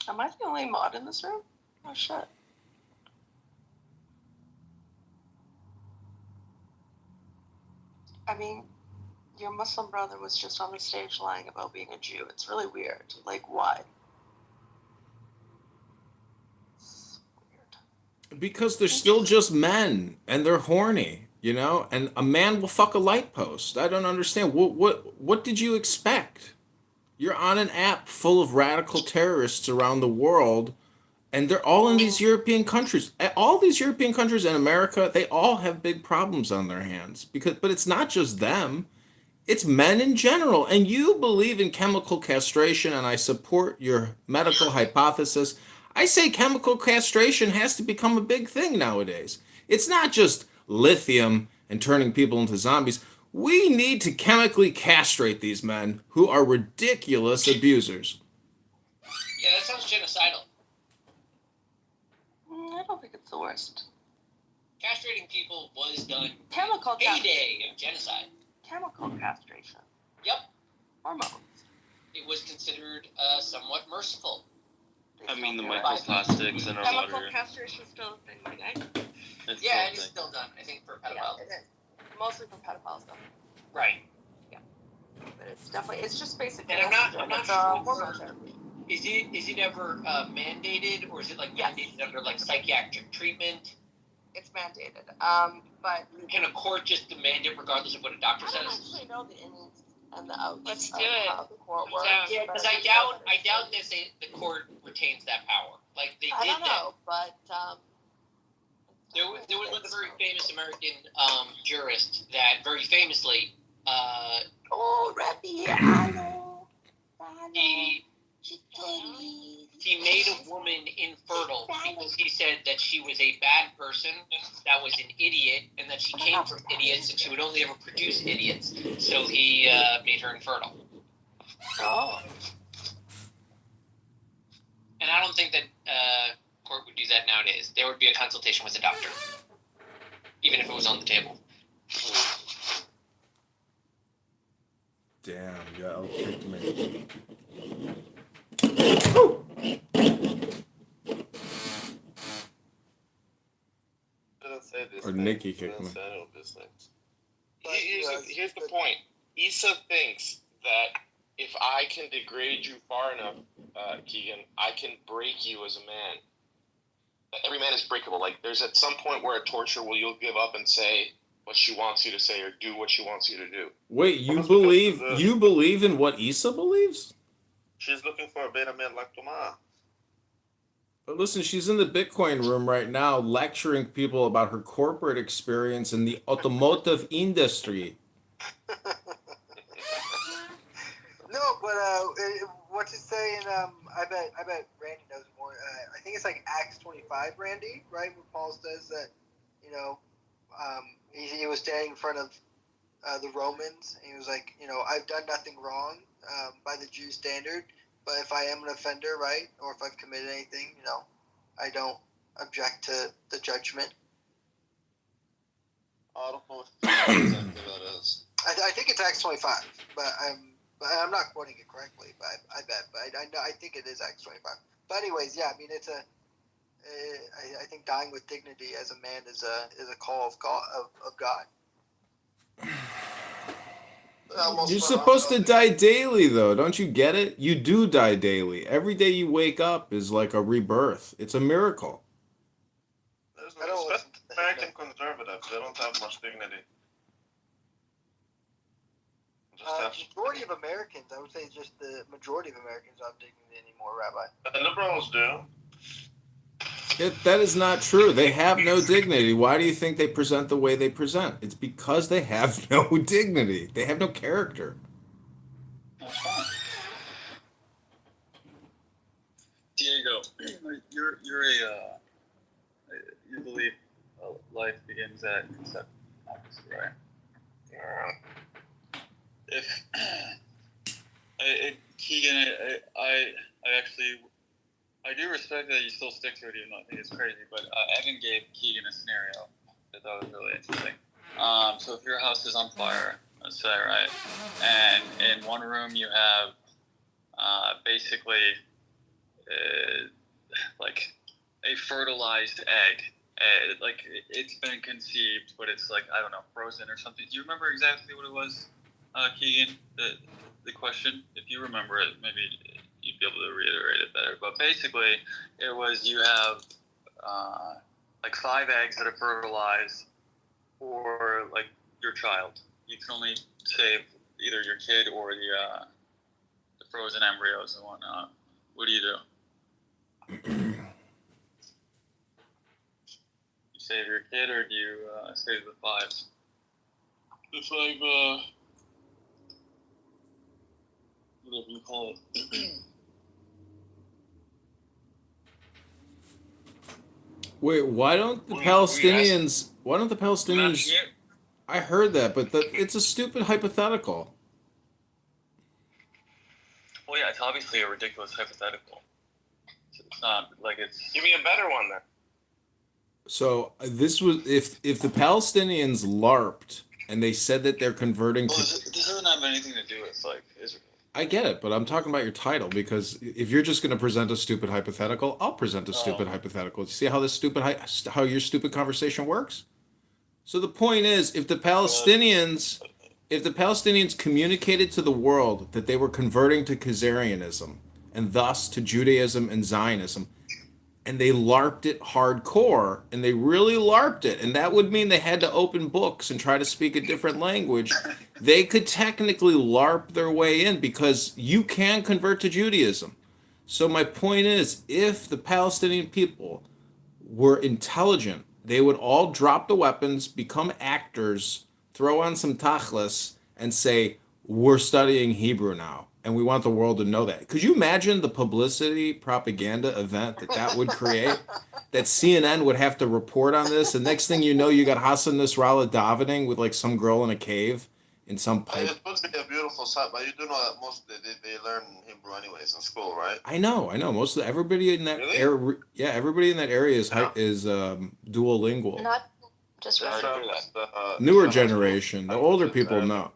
Am I the only mod in this room? Oh shit. I mean, your Muslim brother was just on the stage lying about being a Jew. It's really weird. Like, why? Because they're still just men and they're horny, you know? And a man will fuck a light post. I don't understand. What did you expect? You're on an app full of radical terrorists around the world, and they're all in these European countries. All these European countries and America, they all have big problems on their hands. But it's not just them. It's men in general. And you believe in chemical castration, and I support your medical hypothesis. I say chemical castration has to become a big thing nowadays. It's not just lithium and turning people into zombies. We need to chemically castrate these men who are ridiculous abusers. Yeah, that sounds genocidal. I don't think it's the worst. Castrating people was done Chemical heyday of genocide. Chemical castration. Yep. Hormones. It was considered somewhat merciful. I mean, the microplastics in our Chemical water. castration is still a thing, right? Yeah, it is still done, I think, for pedophiles. Yeah, it is. Mostly for pedophiles, though. Right. Yeah. But it's definitely, it's just basically And I'm not sure. hormone therapy. Is it ever mandated, or is it like mandated under like psychiatric treatment? It's mandated. But Can a court just demand it regardless of what a doctor I don't says? actually know the ins and the outs. Let's of do it. how the court works. Yeah, because I doubt the court retains that power. Like they I did don't know, but There was like a very famous American jurist that very famously he made a woman infertile because he said that she was a bad person, that was an idiot, and that she came from idiots and she would only ever produce idiots. So he made her infertile. Oh. And I don't think that court would do that nowadays. There would be a consultation with a doctor, even if it was on the table. Damn, y'all kicked me. Or Nikki kicked me. Here's the point. Issa thinks that if I can degrade you far enough, Keegan, I can break you as a man. Every man is breakable. Like, there's at some point where a torture will you'll give up and say what she wants you to say or do what she wants you to do. Wait, you believe in what Issa believes? She's looking for a better man like Tomas. But listen, she's in the Bitcoin room right now lecturing people about her corporate experience in the automotive industry. No, but what you saying? I bet Randy knows more. I think it's like Acts 25, Randy, right? Where Paul says that, you know, he was standing in front of the Romans, and he was like, you know, I've done nothing wrong by the Jew standard, but if I am an offender, right, or if I've committed anything, you know, I don't object to the judgment. I don't know what exactly that is. I think it's Acts 25, but I'm not quoting it correctly, but I bet. But I think it is Acts 25. But anyways, yeah, I mean, it's I think dying with dignity as a man is a call of God. You're supposed to die daily, though. Don't you get it? You do die daily. Every day you wake up is like a rebirth. It's a miracle. American conservatives, they don't have much dignity. Majority of Americans, I would say, just the majority of Americans don't have dignity anymore, Rabbi. The liberals do. That is not true. They have no dignity. Why do you think they present the way they present? It's because they have no dignity. They have no character. Diego, you're you believe life begins at conception, obviously, right? If Keegan, I actually I do respect that you still stick to it, even though I think it's crazy. But Evan gave Keegan a scenario that I thought was really interesting. So if your house is on fire, let's say, right, and in one room you have basically like a fertilized egg. Like it's been conceived, but it's like, I don't know, frozen or something. Do you remember exactly what it was, Keegan? The question, if you remember it, maybe you'd be able to reiterate it better. But basically, it was you have like 5 eggs that are fertilized for like your child. You can only save either your kid or the frozen embryos and whatnot. What do you do? You save your kid, or do you save the 5? The 5, whatever you call it. Wait, why don't the Palestinians? Why don't the Palestinians? I heard that, but it's a stupid hypothetical. Well, yeah, it's obviously a ridiculous hypothetical. It's not like it's. Give me a better one then. So this was if the Palestinians LARPed and they said that they're converting to. This doesn't have anything to do with like Israel. I get it, but I'm talking about your title because if you're just going to present a stupid hypothetical, I'll present a stupid hypothetical. See how this how your stupid conversation works? So the point is, if the Palestinians communicated to the world that they were converting to Khazarianism and thus to Judaism and Zionism, and they LARPed it hardcore, and they really LARPed it, and that would mean they had to open books and try to speak a different language, they could technically LARP their way in because you can convert to Judaism. So my point is, if the Palestinian people were intelligent, they would all drop the weapons, become actors, throw on some tachlis, and say, we're studying Hebrew now. And we want the world to know that. Could you imagine the publicity propaganda event that would create? That CNN would have to report on this, and next thing you know, you got Hassan Nasrallah davening with like some girl in a cave in some pipe. It's supposed to be a beautiful sight, but you do know that most they learn Hebrew anyways in school, right? I know. Most of everybody in that area, everybody in that area is duolingual. Not just Newer generation, the older people know.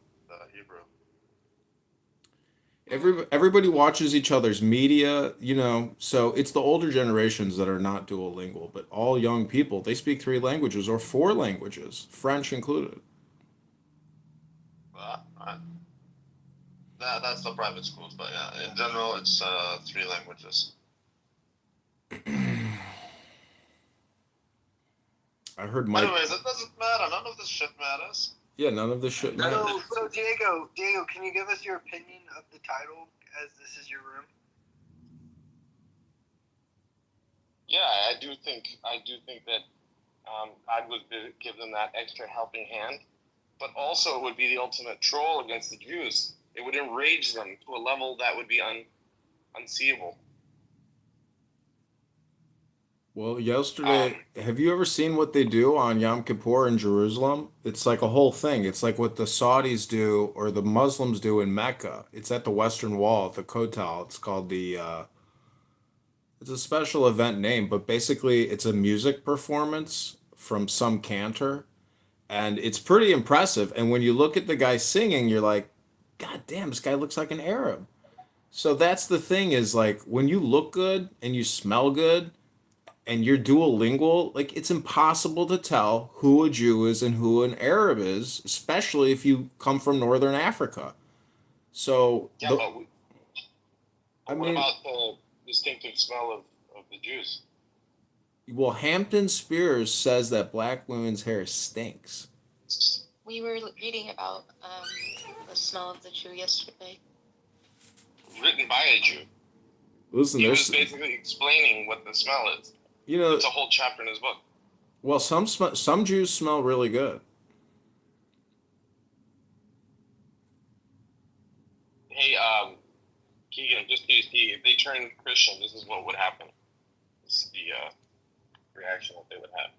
Everybody watches each other's media, so it's the older generations that are not duolingual, but all young people, they speak 3 languages or 4 languages, French included. That's the private schools, but yeah, in general, it's 3 languages. I heard Mike. Anyways, it doesn't matter. None of this shit matters. Yeah, none of this shit matters. So Diego, can you give us your opinion of the title, as this is your room? Yeah, I do think that God would give them that extra helping hand, but also it would be the ultimate troll against the Jews. It would enrage them to a level that would be unseeable. Well, yesterday, have you ever seen what they do on Yom Kippur in Jerusalem? It's like a whole thing. It's like what the Saudis do or the Muslims do in Mecca. It's at the Western Wall at the Kotel. It's called it's a special event name, but basically it's a music performance from some cantor, and it's pretty impressive. And when you look at the guy singing, you're like, God damn, this guy looks like an Arab. So that's the thing is like when you look good and you smell good, and you're duolingual, like it's impossible to tell who a Jew is and who an Arab is, especially if you come from Northern Africa. So, what about the distinctive smell of the Jews? Well, Hampton Spears says that black women's hair stinks. We were reading about the smell of the Jew yesterday. Written by a Jew. Listen, He was there's, basically explaining what the smell is. you know, It's a whole chapter in his book. well, some Jews smell really good. Hey, Keegan, just so you see, if they turn Christian, this is what would happen. This is the reaction that they would have.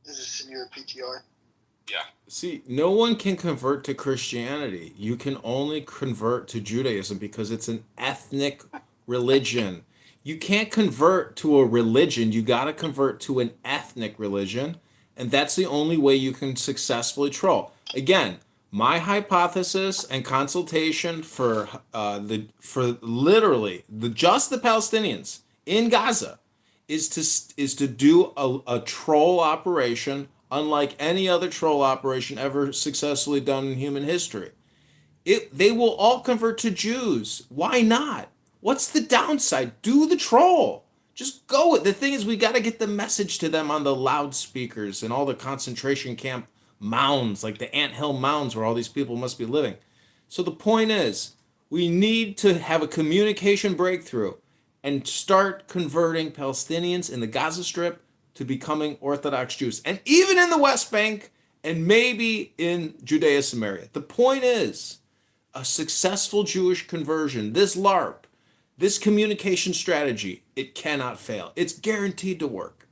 Is this in your PTR? Yeah. See, no one can convert to Christianity. You can only convert to Judaism because it's an ethnic religion. You can't convert to a religion. You got to convert to an ethnic religion, and that's the only way you can successfully troll. Again, my hypothesis and consultation for literally just the Palestinians in Gaza is to do a troll operation unlike any other troll operation ever successfully done in human history. They will all convert to Jews. Why not? What's the downside? Do the troll. Just go. The thing is, we got to get the message to them on the loudspeakers and all the concentration camp mounds, like the anthill mounds where all these people must be living. So the point is, we need to have a communication breakthrough and start converting Palestinians in the Gaza Strip to becoming Orthodox Jews. And even in the West Bank and maybe in Judea Samaria. The point is, a successful Jewish conversion, this LARP, this communication strategy, it cannot fail. It's guaranteed to work.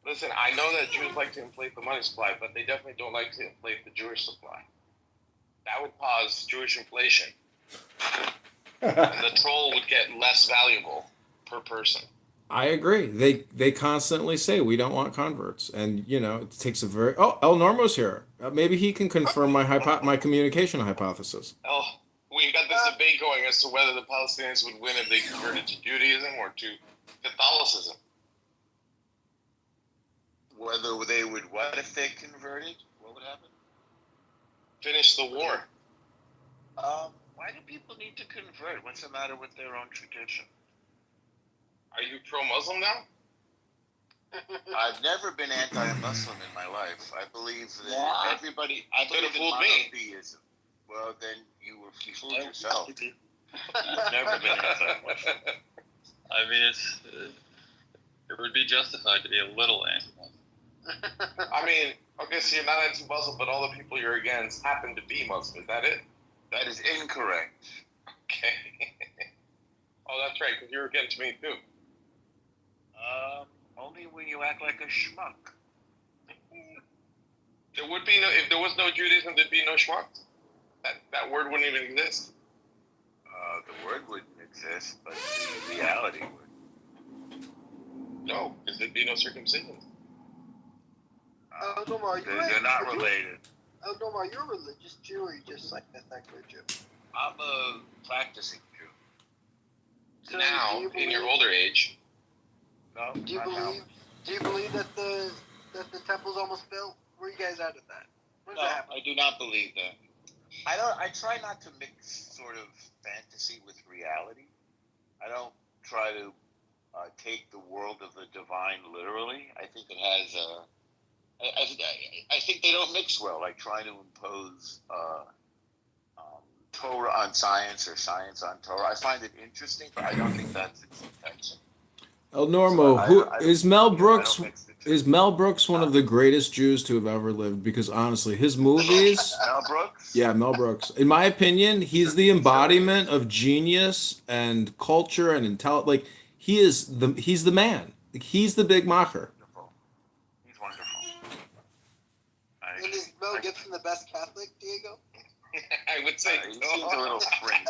Listen, I know that Jews like to inflate the money supply, but they definitely don't like to inflate the Jewish supply. That would cause Jewish inflation. And the troll would get less valuable per person. I agree. They constantly say we don't want converts, and it takes a very. Oh, El Normo's here. Maybe he can confirm my communication hypothesis. Oh, we got this debate going as to whether the Palestinians would win if they converted to Judaism or to Catholicism. Whether they would what if they converted? What would happen? Finish the war. Why do people need to convert? What's the matter with their own tradition? Are you pro-Muslim now? I've never been anti-Muslim in my life. I believe that everybody. I believe in monotheism. Well, then you fooled yourself. You've never been anti-Muslim. I mean, it would be justified to be a little anti-Muslim. I mean, okay, so you're not anti-Muslim, but all the people you're against happen to be Muslim. Is that it? That is incorrect. Okay. Oh, that's right, because you were against me too. Only when you act like a schmuck. There would be no, if there was no Judaism, there'd be no schmucks. That word wouldn't even exist. The word wouldn't exist, but the reality would. No, because there'd be no circumcision. Nomar, they're not related. Nomar, you're a religious Jew, or you just like a secular Jew? I'm a practicing Jew. So now, in your older age. No, do you believe that the temple's almost built? Where are you guys at that? When's that happen? I do not believe that. I try not to mix sort of fantasy with reality. I don't try to take the world of the divine literally. I think it has I think they don't mix well, like trying to impose Torah on science or science on Torah. I find it interesting, but I don't think that's its intention. El Normo, is Mel Brooks? Is Mel Brooks one of the greatest Jews to have ever lived? Because honestly, his movies. Mel Brooks? Yeah, Mel Brooks. In my opinion, he's the embodiment of genius and culture and intelligence. Like he's the man. He's the big macher. He's wonderful. And is Mel Gibson the best Catholic, Diego? I would say he seems a little fringe.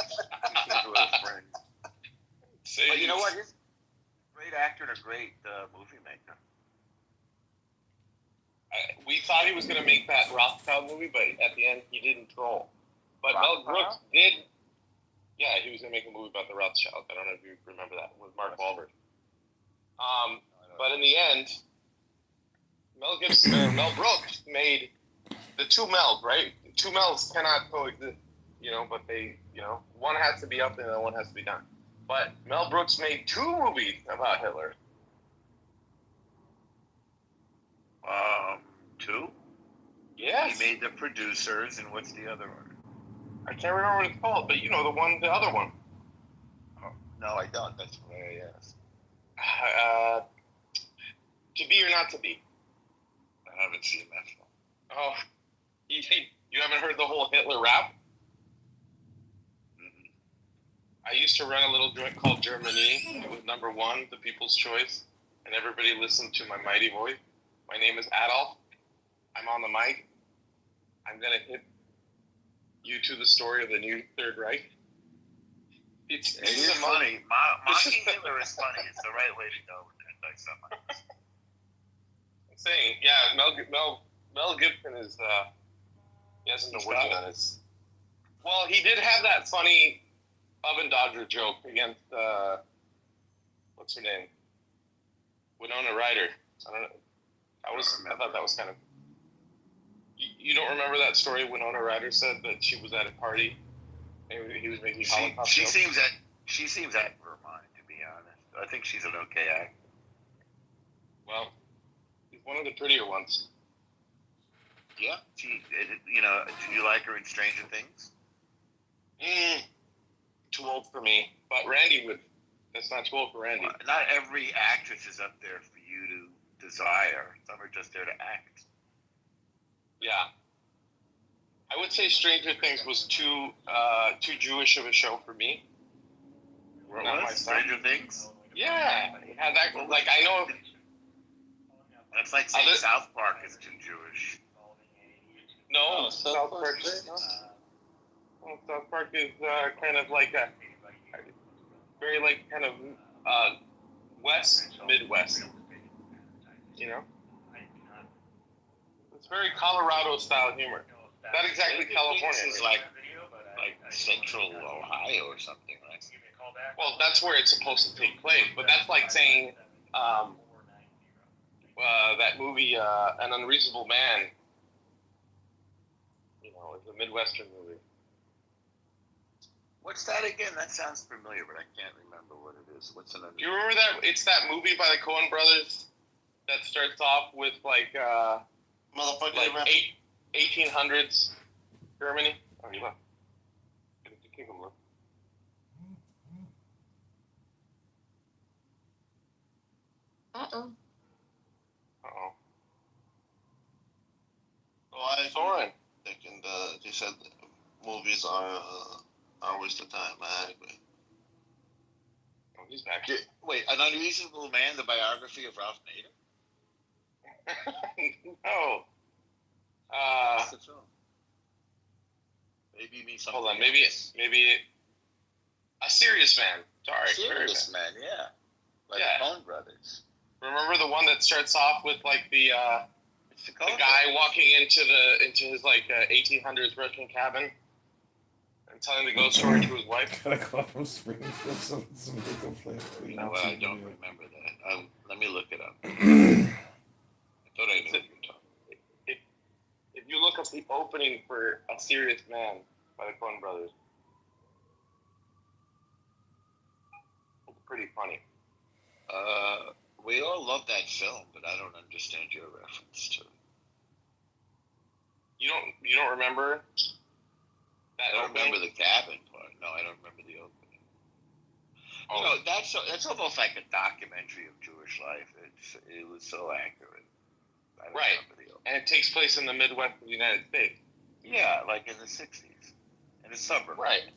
But you know what? He's a great actor and a great movie maker. We thought he was going to make that Rothschild movie, but at the end he didn't troll. But Mel Brooks did. Yeah, he was going to make a movie about the Rothschild. I don't know if you remember that with Mark Wahlberg. But in the end, Mel Brooks made the two Mels, right? Two Mels cannot coexist, but they, one has to be up and the one has to be down. But Mel Brooks made two movies about Hitler. Two? Yes. He made the producers, and what's the other one? I can't remember what it's called, but you know the other one. Oh, no, I don't. That's what I asked. To Be or Not to Be. I haven't seen that one. Oh, you haven't heard the whole Hitler rap? Mm-hmm. I used to run a little joint called Germany. It was #1, The People's Choice, and everybody listened to my mighty voice. My name is Adolf. I'm on the mic. I'm gonna hit you to the story of the new Third Reich. It is funny. Mocking Hitler is funny. It's the right way to go with anti-Semitism. I'm saying, yeah, Mel Gibson is he hasn't been working on his. Well, he did have that funny oven dodger joke against what's her name? Winona Ryder. I don't know. I thought that was kind of. You don't remember that story? Winona Ryder said that she was at a party and he was making Holocaust She jokes. seems out of her mind, to be honest. I think she's an okay actor. Well, he's one of the prettier ones. Yeah. Do you like her in Stranger Things? Too old for me. But Randy would. That's not too old for Randy. Well, not every actress is up there for you to desire. Some are just there to act. Yeah. I would say Stranger Things was too Jewish of a show for me. What Not my was style. Stranger Things? Yeah. It had that, like, I know. That's like saying South Park is too Jewish. No, South Park. Well, South Park is kind of like a very like kind of Midwest. You know, it's very Colorado style humor. Not exactly California. This is like Central Ohio or something, right? Well, that's where it's supposed to take place, but that's like saying that movie, An Unreasonable Man. You know, it's a Midwestern movie. What's that again? That sounds familiar, but I can't remember what it is. What's another? Do you remember that? It's that movie by the Coen Brothers that starts off with like 1800s Germany. Oh, you left. Keep him look. Uh-oh. Oh, Soren. And they said movies are a waste of time. I agree. Oh, he's back. Wait, An Unreasonable Man, the biography of Ralph Nader? No. What's the film? Maybe you mean something. Hold on, maybe A Serious Man. Sorry, Serious Man, yeah. Like the Coen Brothers. Remember the one that starts off with like the guy walking into his like 1800s Russian cabin and telling the ghost story to his wife. Got a call from Springfield. Some local flavor. No, I don't remember that. Let me look it up. I thought I knew what you were talking. If you look up the opening for A Serious Man by the Coen Brothers, it's pretty funny. We all love that film, but I don't understand your reference to it. You don't remember that? I don't remember the cabin part. No, I don't remember the opening. Oh. You know, that's almost like a documentary of Jewish life. It was so accurate. I don't remember the opening. And it takes place in the Midwest of the United States. Yeah, like in the 60s. In a suburb. Right.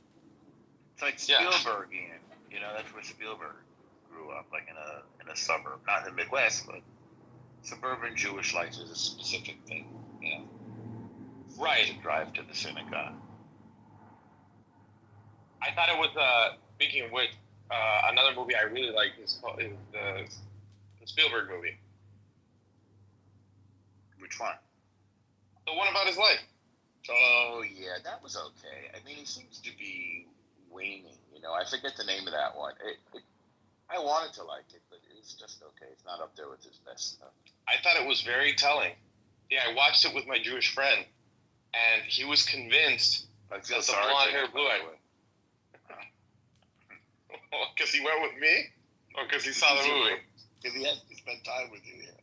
It's like Spielbergian. You know, that's where Spielberg grew up, like in a suburb. Not in the Midwest, but suburban Jewish life is a specific thing. You know. Right. To drive to the synagogue. I thought it was, speaking of which, another movie I really like is the Spielberg movie. Which one? The one about his life. Oh, yeah, that was okay. I mean, he seems to be waning, you know. I forget the name of that one. I wanted to like it, but it's just okay. It's not up there with his best stuff. I thought it was very telling. Yeah, I watched it with my Jewish friend, and he was convinced that the blonde hair, blue eye. Because he went with me, or because he saw the movie? Because he had to spend time with you. Yeah.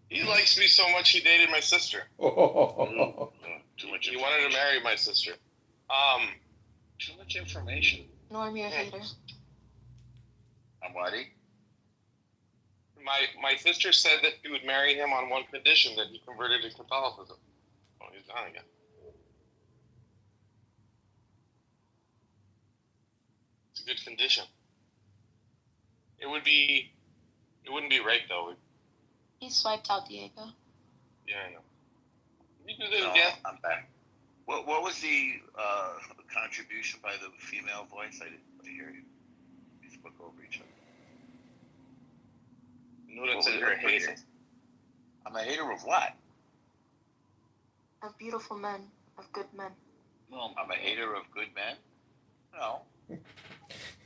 He likes me so much he dated my sister. Too much. He wanted to marry my sister. Too much information. Norm, you're a hater. I'm Whitey. My sister said that he would marry him on one condition, that he converted to Catholicism. Oh, he's gone again. It's a good condition. It wouldn't be right though. He swiped out Diego. Yeah, I know. Can you do this again? I'm back. What was the contribution by the female voice? I didn't hear you. We spoke over each other. Nura said you're a hater. I'm a hater of what? Of beautiful men, of good men. No, I'm a hater of good men? No.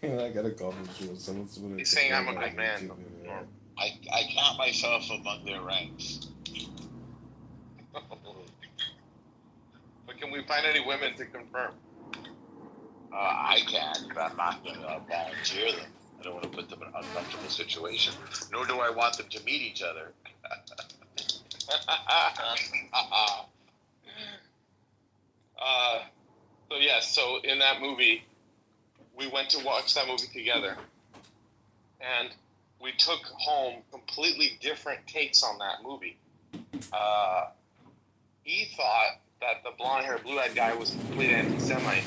I gotta call him too. Someone's He's saying I'm a good man. I count myself among their ranks. But can we find any women to confirm? I can, but I'm not going to volunteer them. I don't want to put them in an uncomfortable situation, nor do I want them to meet each other. So yes, so in that movie, we went to watch that movie together, and we took home completely different takes on that movie. He thought that the blonde-haired, blue-eyed guy was a complete anti-Semite,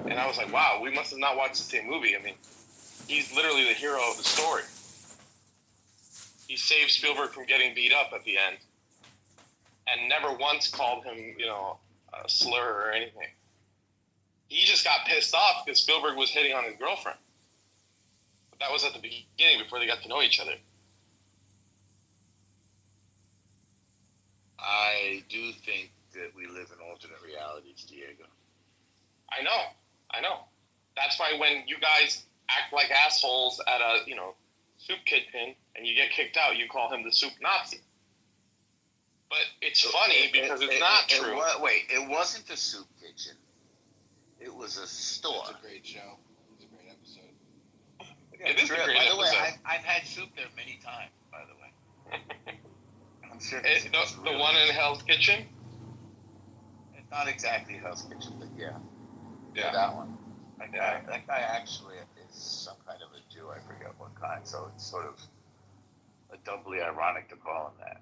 and I was like, wow, we must have not watched the same movie. I mean, he's literally the hero of the story. He saved Spielberg from getting beat up at the end, and never once called him, a slur or anything. He just got pissed off because Spielberg was hitting on his girlfriend. But that was at the beginning, before they got to know each other. I do think that we live in alternate realities, Diego. I know. That's why when you guys act like assholes at a, soup kitchen and you get kicked out, you call him the soup Nazi. But it's funny because it's not true. It wasn't the soup kitchen. It was a store. It's a great show. It's a great episode. It is a great by the way, episode. I've had soup there many times, by the way. I'm sure The one in Hell's Kitchen? It's not exactly Hell's Kitchen, but yeah. Yeah. That one. That guy actually is some kind of a Jew. I forget what kind. So it's sort of doubly ironic to call him that.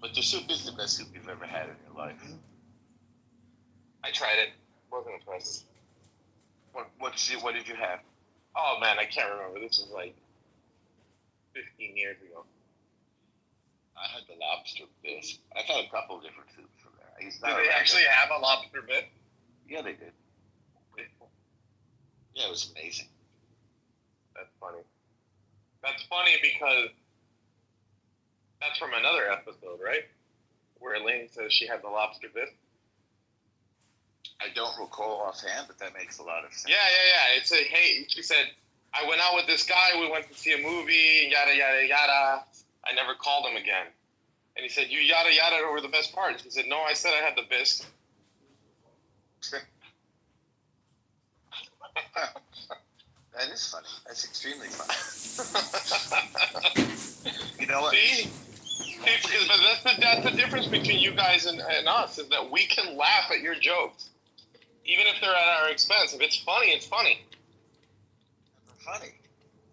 But the soup is the best soup you've ever had in your life. I tried it. Wasn't impressed. What did you have? Oh man, I can't remember. This was like 15 years ago. I had the lobster bisque. I've had a couple of different soups from there. Did they actually have a lobster bit? Yeah, they did. Yeah, it was amazing. That's funny. That's funny because that's from another episode, right? Where Elaine says she had the lobster bisque. I don't recall offhand, but that makes a lot of sense. Yeah. It's she said, I went out with this guy, we went to see a movie, yada, yada, yada. I never called him again. And he said, you yada, yada over the best parts. He said, no, I said I had the bisque. That is funny. That's extremely funny. You know what? See? But that's the difference between you guys and us, is that we can laugh at your jokes. Even if they're at our expense. If it's funny, it's funny. Funny.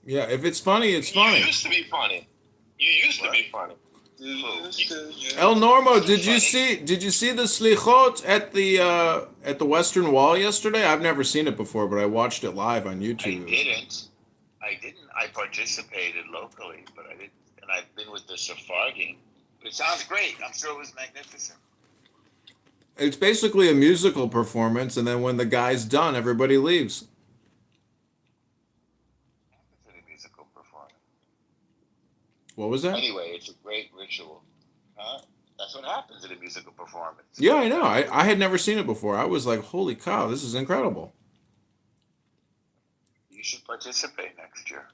Yeah, if it's funny, it's funny. You used to be funny. To be funny. El Normo, did you see the Slichot at the Western Wall yesterday? I've never seen it before, but I watched it live on YouTube. I didn't. I participated locally, but I didn't. And I've been with the Sephardim. It sounds great. I'm sure it was magnificent. It's basically a musical performance, and then when the guy's done, everybody leaves. It's a musical performance. What was that? Anyway, it's a great ritual. Huh? That's what happens at a musical performance. Yeah, I know. I had never seen it before. I was like, holy cow, this is incredible. You should participate next year.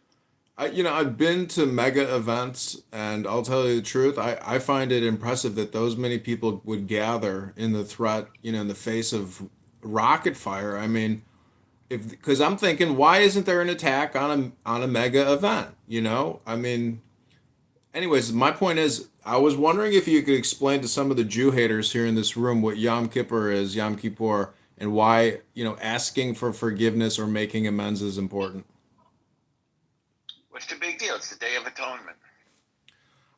I've been to mega events, and I'll tell you the truth, I find it impressive that those many people would gather in the threat, in the face of rocket fire. I mean, because I'm thinking, why isn't there an attack on a mega event? I mean, anyways, my point is, I was wondering if you could explain to some of the Jew haters here in this room what Yom Kippur is, Yom Kippur, and why, asking for forgiveness or making amends is important. What's the big deal? It's the Day of Atonement.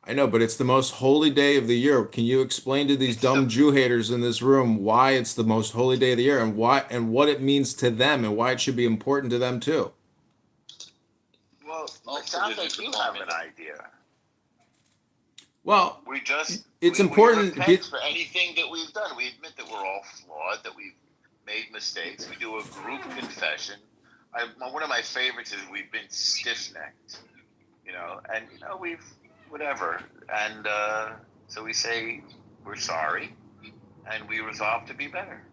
I know, but it's the most holy day of the year. Can you explain to these dumb Jew haters in this room why it's the most holy day of the year and what it means to them and why it should be important to them too? Well, it sounds like you have an idea. Well, it's important. We repent for anything that we've done. We admit that we're all flawed, that we've made mistakes. We do a group confession. One of my favorites is we've been stiff-necked, and we've whatever, and so we say we're sorry, and we resolve to be better.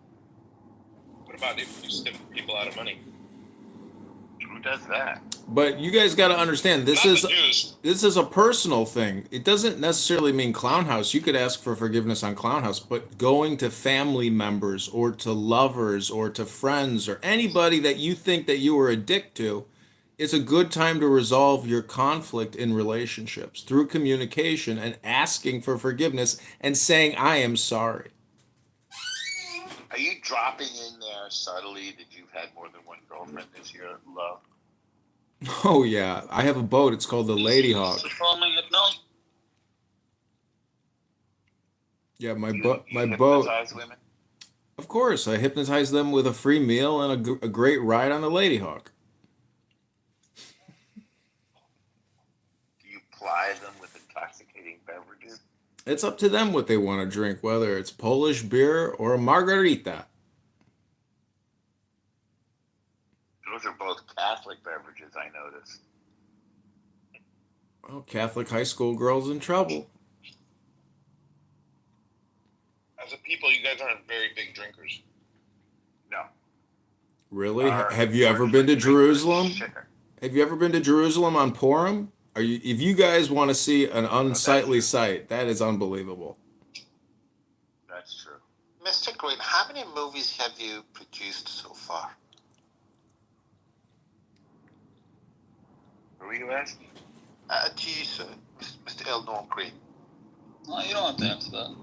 What about if you stiff people out of money? Who does that? But you guys got to understand, this is a personal thing. It doesn't necessarily mean Clown House. You could ask for forgiveness on Clown House, but going to family members or to lovers or to friends or anybody that you think that you were a dick to, it's a good time to resolve your conflict in relationships through communication and asking for forgiveness and saying, I am sorry. Are you dropping in there subtly that you've had more than one girlfriend this year, love? Oh yeah, I have a boat. It's called the Lady Hawk. Yeah, my boat. Hypnotize women? Of course, I hypnotize them with a free meal and a great ride on the Lady Hawk. Do you ply them with intoxicating beverages? It's up to them what they want to drink, whether it's Polish beer or a margarita. Those are both Catholic beverages, I noticed. Well, Catholic high school girls in trouble. As a people, you guys aren't very big drinkers. No. Really? Have you ever been to Jerusalem? Have you ever been to Jerusalem on Purim? If you guys want to see an unsightly sight, that is unbelievable. That's true. Mr. Green, how many movies have you produced so far? Who are you asking? To you, sir, Mr. Elnor Green. No, you don't have to answer that.